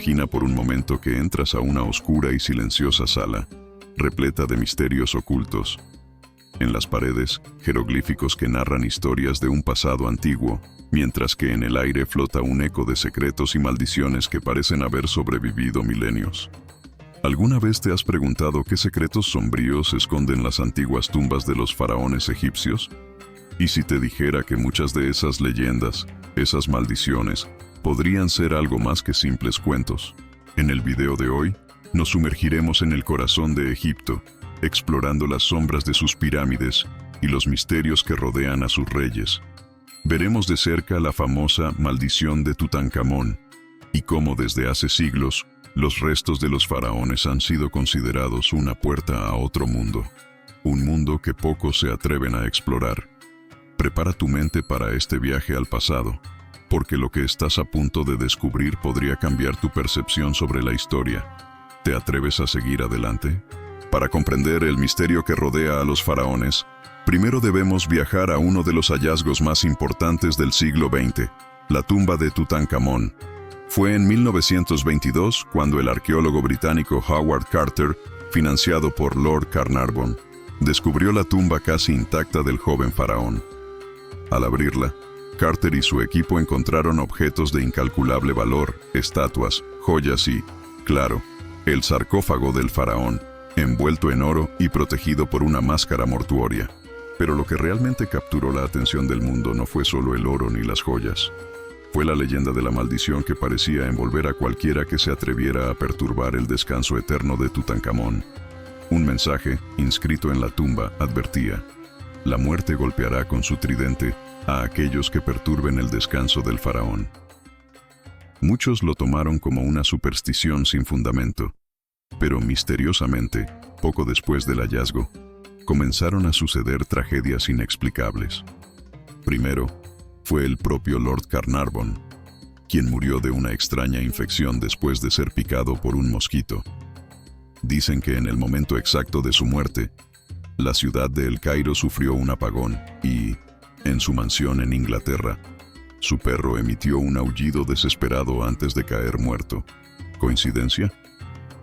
Imagina por un momento que entras a una oscura y silenciosa sala, repleta de misterios ocultos. En las paredes, jeroglíficos que narran historias de un pasado antiguo, mientras que en el aire flota un eco de secretos y maldiciones que parecen haber sobrevivido milenios. ¿Alguna vez te has preguntado qué secretos sombríos esconden las antiguas tumbas de los faraones egipcios? ¿Y si te dijera que muchas de esas leyendas, esas maldiciones, podrían ser algo más que simples cuentos? En el video de hoy, nos sumergiremos en el corazón de Egipto, explorando las sombras de sus pirámides y los misterios que rodean a sus reyes. Veremos de cerca la famosa maldición de Tutankamón y cómo desde hace siglos los restos de los faraones han sido considerados una puerta a otro mundo, un mundo que pocos se atreven a explorar. Prepara tu mente para este viaje al pasado, porque lo que estás a punto de descubrir podría cambiar tu percepción sobre la historia. ¿Te atreves a seguir adelante? Para comprender el misterio que rodea a los faraones, primero debemos viajar a uno de los hallazgos más importantes del siglo XX, la tumba de Tutankamón. Fue en 1922 cuando el arqueólogo británico Howard Carter, financiado por Lord Carnarvon, descubrió la tumba casi intacta del joven faraón. Al abrirla, Carter y su equipo encontraron objetos de incalculable valor, estatuas, joyas y, claro, el sarcófago del faraón, envuelto en oro y protegido por una máscara mortuoria. Pero lo que realmente capturó la atención del mundo no fue solo el oro ni las joyas. Fue la leyenda de la maldición que parecía envolver a cualquiera que se atreviera a perturbar el descanso eterno de Tutankamón. Un mensaje, inscrito en la tumba, advertía: la muerte golpeará con su tridente a aquellos que perturben el descanso del faraón. Muchos lo tomaron como una superstición sin fundamento, pero misteriosamente, poco después del hallazgo, comenzaron a suceder tragedias inexplicables. Primero, fue el propio Lord Carnarvon, quien murió de una extraña infección después de ser picado por un mosquito. Dicen que en el momento exacto de su muerte, la ciudad de El Cairo sufrió un apagón y, en su mansión en Inglaterra, su perro emitió un aullido desesperado antes de caer muerto. ¿Coincidencia?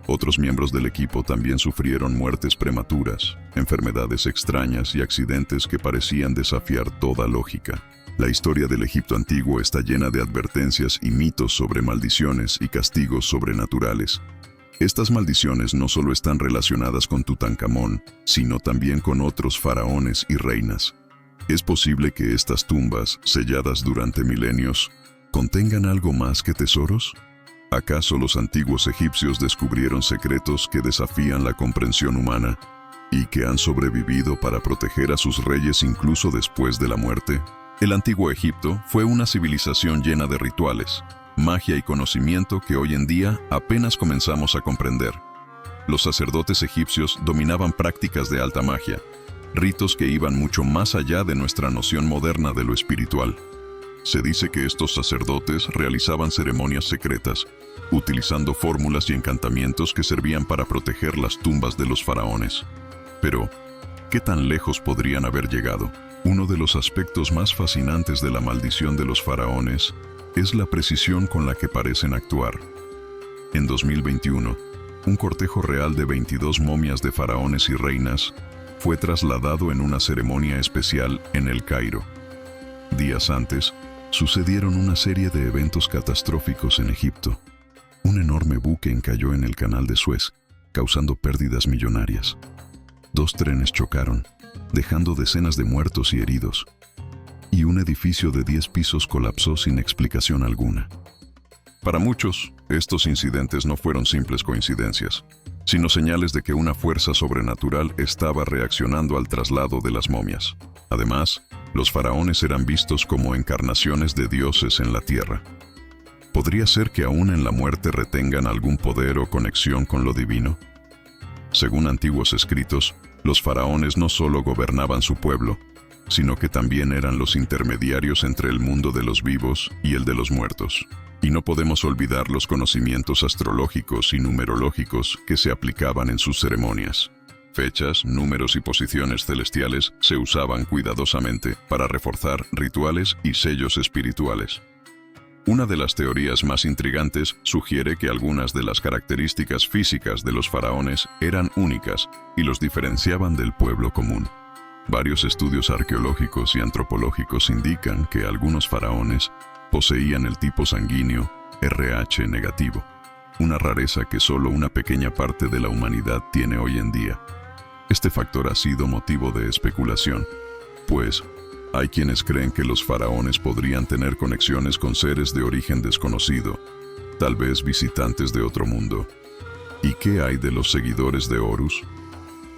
Otros miembros del equipo también sufrieron muertes prematuras, enfermedades extrañas y accidentes que parecían desafiar toda lógica. La historia del Egipto antiguo está llena de advertencias y mitos sobre maldiciones y castigos sobrenaturales. Estas maldiciones no solo están relacionadas con Tutankamón, sino también con otros faraones y reinas. ¿Es posible que estas tumbas, selladas durante milenios, contengan algo más que tesoros? ¿Acaso los antiguos egipcios descubrieron secretos que desafían la comprensión humana y que han sobrevivido para proteger a sus reyes incluso después de la muerte? El antiguo Egipto fue una civilización llena de rituales, magia y conocimiento que hoy en día apenas comenzamos a comprender. Los sacerdotes egipcios dominaban prácticas de alta magia, ritos que iban mucho más allá de nuestra noción moderna de lo espiritual. Se dice que estos sacerdotes realizaban ceremonias secretas, utilizando fórmulas y encantamientos que servían para proteger las tumbas de los faraones. Pero, ¿qué tan lejos podrían haber llegado? Uno de los aspectos más fascinantes de la maldición de los faraones es la precisión con la que parecen actuar. En 2021, un cortejo real de 22 momias de faraones y reinas fue trasladado en una ceremonia especial en El Cairo. Días antes, sucedieron una serie de eventos catastróficos en Egipto. Un enorme buque encalló en el canal de Suez, causando pérdidas millonarias. 2 trenes chocaron, dejando decenas de muertos y heridos. Y un edificio de 10 pisos colapsó sin explicación alguna. Para muchos, estos incidentes no fueron simples coincidencias, sino señales de que una fuerza sobrenatural estaba reaccionando al traslado de las momias. Además, los faraones eran vistos como encarnaciones de dioses en la tierra. ¿Podría ser que aún en la muerte retengan algún poder o conexión con lo divino? Según antiguos escritos, los faraones no solo gobernaban su pueblo, sino que también eran los intermediarios entre el mundo de los vivos y el de los muertos. Y no podemos olvidar los conocimientos astrológicos y numerológicos que se aplicaban en sus ceremonias. Fechas, números y posiciones celestiales se usaban cuidadosamente para reforzar rituales y sellos espirituales. Una de las teorías más intrigantes sugiere que algunas de las características físicas de los faraones eran únicas y los diferenciaban del pueblo común. Varios estudios arqueológicos y antropológicos indican que algunos faraones poseían el tipo sanguíneo RH negativo, una rareza que solo una pequeña parte de la humanidad tiene hoy en día. Este factor ha sido motivo de especulación, pues hay quienes creen que los faraones podrían tener conexiones con seres de origen desconocido, tal vez visitantes de otro mundo. ¿Y qué hay de los seguidores de Horus?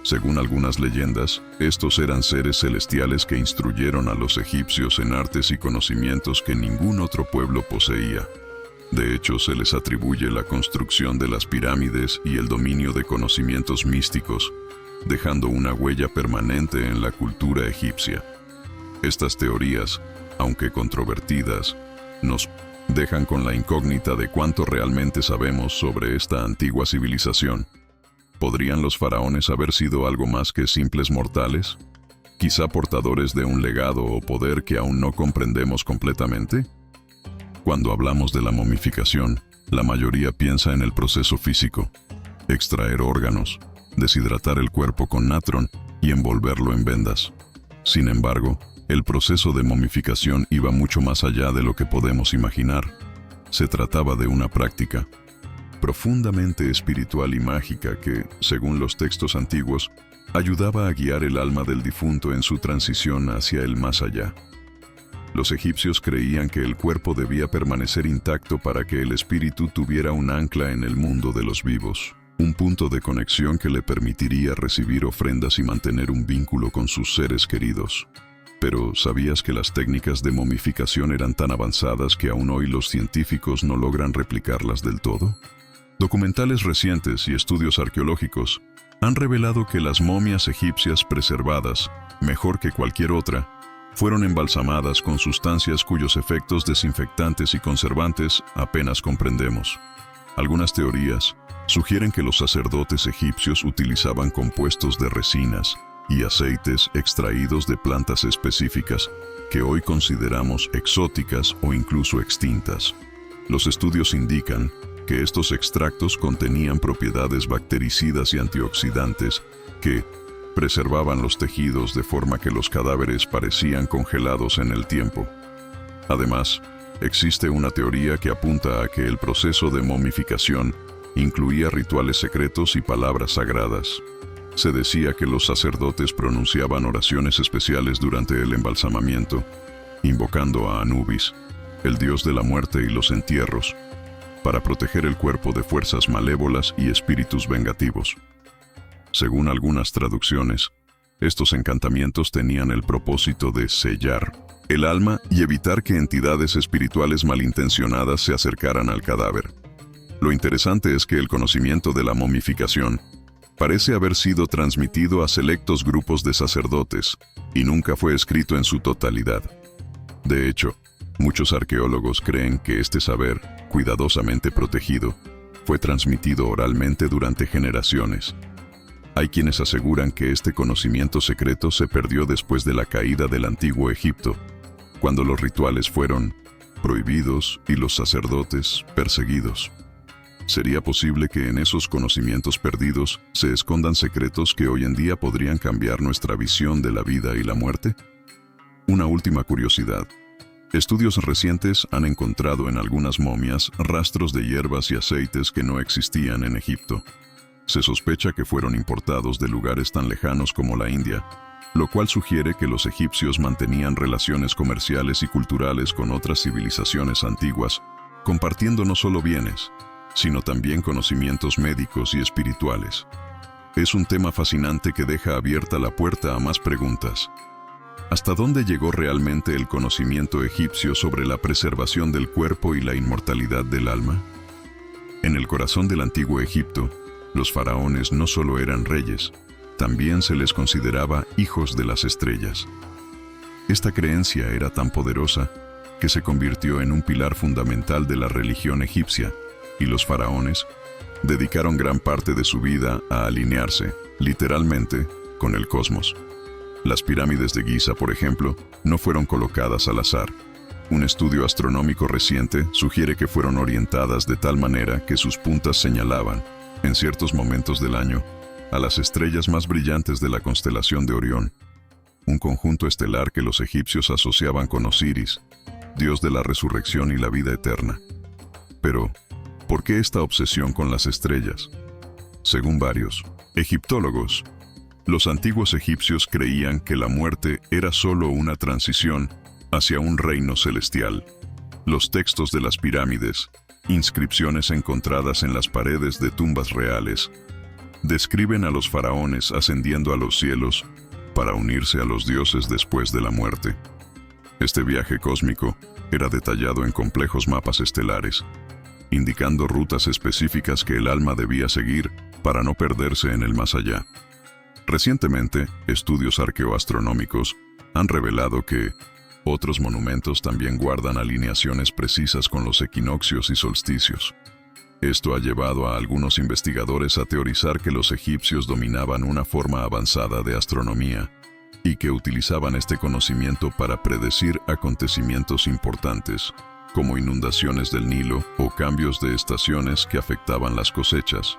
Según algunas leyendas, estos eran seres celestiales que instruyeron a los egipcios en artes y conocimientos que ningún otro pueblo poseía. De hecho, se les atribuye la construcción de las pirámides y el dominio de conocimientos místicos, dejando una huella permanente en la cultura egipcia. Estas teorías, aunque controvertidas, nos dejan con la incógnita de cuánto realmente sabemos sobre esta antigua civilización. ¿Podrían los faraones haber sido algo más que simples mortales? ¿Quizá portadores de un legado o poder que aún no comprendemos completamente? Cuando hablamos de la momificación, la mayoría piensa en el proceso físico: extraer órganos, deshidratar el cuerpo con natron y envolverlo en vendas. Sin embargo, el proceso de momificación iba mucho más allá de lo que podemos imaginar. Se trataba de una práctica profundamente espiritual y mágica que, según los textos antiguos, ayudaba a guiar el alma del difunto en su transición hacia el más allá. Los egipcios creían que el cuerpo debía permanecer intacto para que el espíritu tuviera un ancla en el mundo de los vivos, un punto de conexión que le permitiría recibir ofrendas y mantener un vínculo con sus seres queridos. Pero, ¿sabías que las técnicas de momificación eran tan avanzadas que aún hoy los científicos no logran replicarlas del todo? Documentales recientes y estudios arqueológicos han revelado que las momias egipcias preservadas, mejor que cualquier otra, fueron embalsamadas con sustancias cuyos efectos desinfectantes y conservantes apenas comprendemos. Algunas teorías sugieren que los sacerdotes egipcios utilizaban compuestos de resinas y aceites extraídos de plantas específicas que hoy consideramos exóticas o incluso extintas. Los estudios indican que estos extractos contenían propiedades bactericidas y antioxidantes que preservaban los tejidos de forma que los cadáveres parecían congelados en el tiempo. Además, existe una teoría que apunta a que el proceso de momificación incluía rituales secretos y palabras sagradas. Se decía que los sacerdotes pronunciaban oraciones especiales durante el embalsamamiento, invocando a Anubis, el dios de la muerte y los entierros, para proteger el cuerpo de fuerzas malévolas y espíritus vengativos. Según algunas traducciones, estos encantamientos tenían el propósito de sellar el alma y evitar que entidades espirituales malintencionadas se acercaran al cadáver. Lo interesante es que el conocimiento de la momificación parece haber sido transmitido a selectos grupos de sacerdotes y nunca fue escrito en su totalidad. De hecho, muchos arqueólogos creen que este saber, cuidadosamente protegido, fue transmitido oralmente durante generaciones. Hay quienes aseguran que este conocimiento secreto se perdió después de la caída del antiguo Egipto, cuando los rituales fueron prohibidos y los sacerdotes perseguidos. ¿Sería posible que en esos conocimientos perdidos se escondan secretos que hoy en día podrían cambiar nuestra visión de la vida y la muerte? Una última curiosidad. Estudios recientes han encontrado en algunas momias rastros de hierbas y aceites que no existían en Egipto. Se sospecha que fueron importados de lugares tan lejanos como la India, lo cual sugiere que los egipcios mantenían relaciones comerciales y culturales con otras civilizaciones antiguas, compartiendo no solo bienes, sino también conocimientos médicos y espirituales. Es un tema fascinante que deja abierta la puerta a más preguntas. ¿Hasta dónde llegó realmente el conocimiento egipcio sobre la preservación del cuerpo y la inmortalidad del alma? En el corazón del antiguo Egipto, los faraones no solo eran reyes, también se les consideraba hijos de las estrellas. Esta creencia era tan poderosa que se convirtió en un pilar fundamental de la religión egipcia, y los faraones dedicaron gran parte de su vida a alinearse, literalmente, con el cosmos. Las pirámides de Giza, por ejemplo, no fueron colocadas al azar. Un estudio astronómico reciente sugiere que fueron orientadas de tal manera que sus puntas señalaban, en ciertos momentos del año, a las estrellas más brillantes de la constelación de Orión, un conjunto estelar que los egipcios asociaban con Osiris, dios de la resurrección y la vida eterna. Pero, ¿por qué esta obsesión con las estrellas? Según varios egiptólogos, los antiguos egipcios creían que la muerte era solo una transición hacia un reino celestial. Los textos de las pirámides, inscripciones encontradas en las paredes de tumbas reales, describen a los faraones ascendiendo a los cielos para unirse a los dioses después de la muerte. Este viaje cósmico era detallado en complejos mapas estelares, indicando rutas específicas que el alma debía seguir para no perderse en el más allá. Recientemente, estudios arqueoastronómicos han revelado que otros monumentos también guardan alineaciones precisas con los equinoccios y solsticios. Esto ha llevado a algunos investigadores a teorizar que los egipcios dominaban una forma avanzada de astronomía y que utilizaban este conocimiento para predecir acontecimientos importantes, como inundaciones del Nilo o cambios de estaciones que afectaban las cosechas.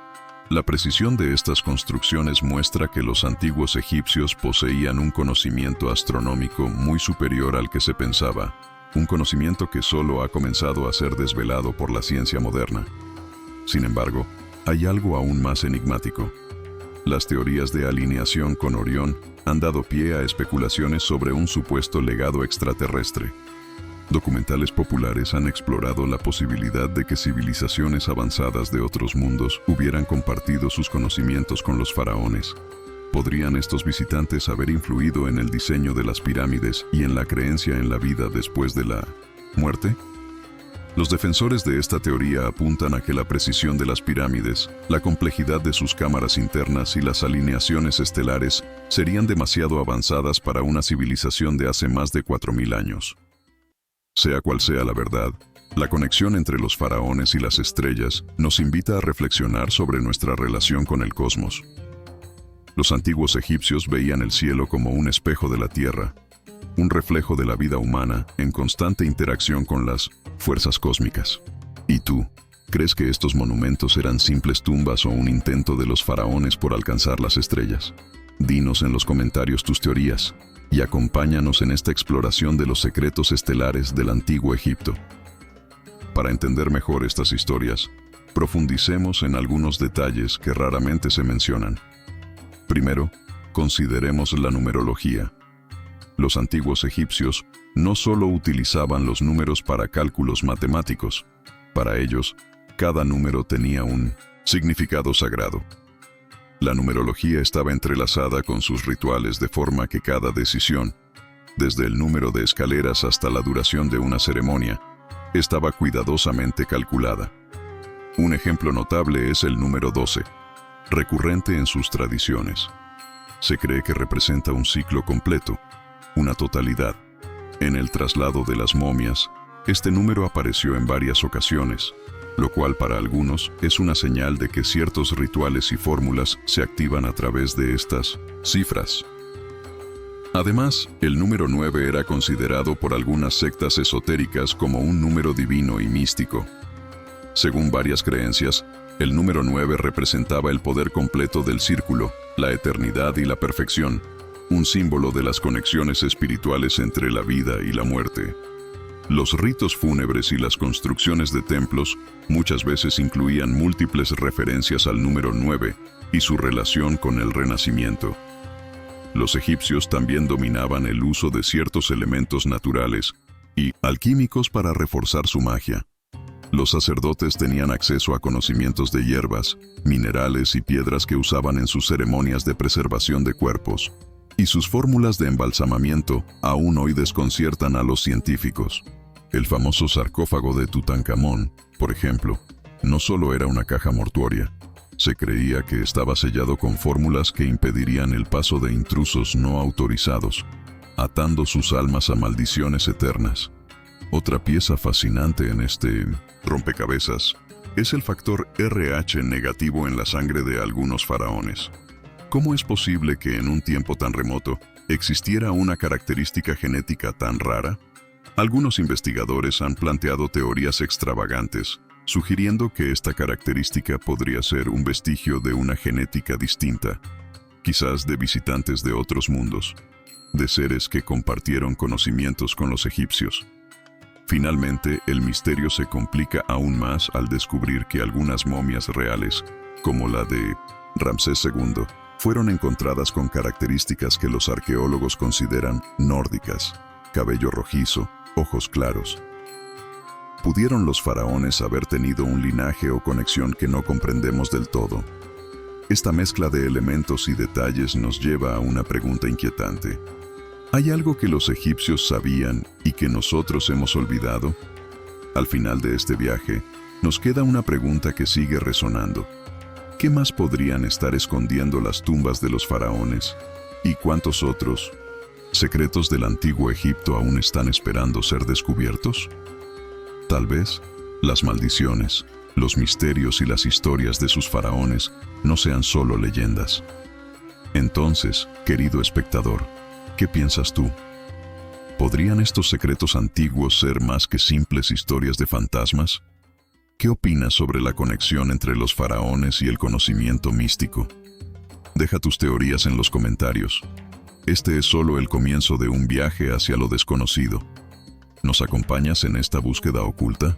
La precisión de estas construcciones muestra que los antiguos egipcios poseían un conocimiento astronómico muy superior al que se pensaba, un conocimiento que solo ha comenzado a ser desvelado por la ciencia moderna. Sin embargo, hay algo aún más enigmático. Las teorías de alineación con Orión han dado pie a especulaciones sobre un supuesto legado extraterrestre. Documentales populares han explorado la posibilidad de que civilizaciones avanzadas de otros mundos hubieran compartido sus conocimientos con los faraones. ¿Podrían estos visitantes haber influido en el diseño de las pirámides y en la creencia en la vida después de la muerte? Los defensores de esta teoría apuntan a que la precisión de las pirámides, la complejidad de sus cámaras internas y las alineaciones estelares serían demasiado avanzadas para una civilización de hace más de 4000 años. Sea cual sea la verdad, la conexión entre los faraones y las estrellas nos invita a reflexionar sobre nuestra relación con el cosmos. Los antiguos egipcios veían el cielo como un espejo de la tierra, un reflejo de la vida humana en constante interacción con las fuerzas cósmicas. ¿Y tú, crees que estos monumentos eran simples tumbas o un intento de los faraones por alcanzar las estrellas? Dinos en los comentarios tus teorías y acompáñanos en esta exploración de los secretos estelares del antiguo Egipto. Para entender mejor estas historias, profundicemos en algunos detalles que raramente se mencionan. Primero, consideremos la numerología. Los antiguos egipcios no solo utilizaban los números para cálculos matemáticos. Para ellos, cada número tenía un significado sagrado. La numerología estaba entrelazada con sus rituales de forma que cada decisión, desde el número de escaleras hasta la duración de una ceremonia, estaba cuidadosamente calculada. Un ejemplo notable es el número 12, recurrente en sus tradiciones. Se cree que representa un ciclo completo, una totalidad. En el traslado de las momias, este número apareció en varias ocasiones, lo cual para algunos es una señal de que ciertos rituales y fórmulas se activan a través de estas cifras. Además, el número 9 era considerado por algunas sectas esotéricas como un número divino y místico. Según varias creencias, el número 9 representaba el poder completo del círculo, la eternidad y la perfección, un símbolo de las conexiones espirituales entre la vida y la muerte. Los ritos fúnebres y las construcciones de templos muchas veces incluían múltiples referencias al número 9 y su relación con el renacimiento. Los egipcios también dominaban el uso de ciertos elementos naturales y alquímicos para reforzar su magia. Los sacerdotes tenían acceso a conocimientos de hierbas, minerales y piedras que usaban en sus ceremonias de preservación de cuerpos, y sus fórmulas de embalsamamiento aún hoy desconciertan a los científicos. El famoso sarcófago de Tutankamón, por ejemplo, no solo era una caja mortuoria. Se creía que estaba sellado con fórmulas que impedirían el paso de intrusos no autorizados, atando sus almas a maldiciones eternas. Otra pieza fascinante en este rompecabezas es el factor RH negativo en la sangre de algunos faraones. ¿Cómo es posible que en un tiempo tan remoto existiera una característica genética tan rara? Algunos investigadores han planteado teorías extravagantes, sugiriendo que esta característica podría ser un vestigio de una genética distinta, quizás de visitantes de otros mundos, de seres que compartieron conocimientos con los egipcios. Finalmente, el misterio se complica aún más al descubrir que algunas momias reales, como la de Ramsés II, fueron encontradas con características que los arqueólogos consideran nórdicas: cabello rojizo, ojos claros. ¿Pudieron los faraones haber tenido un linaje o conexión que no comprendemos del todo? Esta mezcla de elementos y detalles nos lleva a una pregunta inquietante. ¿Hay algo que los egipcios sabían y que nosotros hemos olvidado? Al final de este viaje, nos queda una pregunta que sigue resonando. ¿Qué más podrían estar escondiendo las tumbas de los faraones? ¿Y cuántos otros secretos del antiguo Egipto aún están esperando ser descubiertos? Tal vez las maldiciones, los misterios y las historias de sus faraones no sean solo leyendas. Entonces, querido espectador, ¿qué piensas tú? ¿Podrían estos secretos antiguos ser más que simples historias de fantasmas? ¿Qué opinas sobre la conexión entre los faraones y el conocimiento místico? Deja tus teorías en los comentarios. Este es solo el comienzo de un viaje hacia lo desconocido. ¿Nos acompañas en esta búsqueda oculta?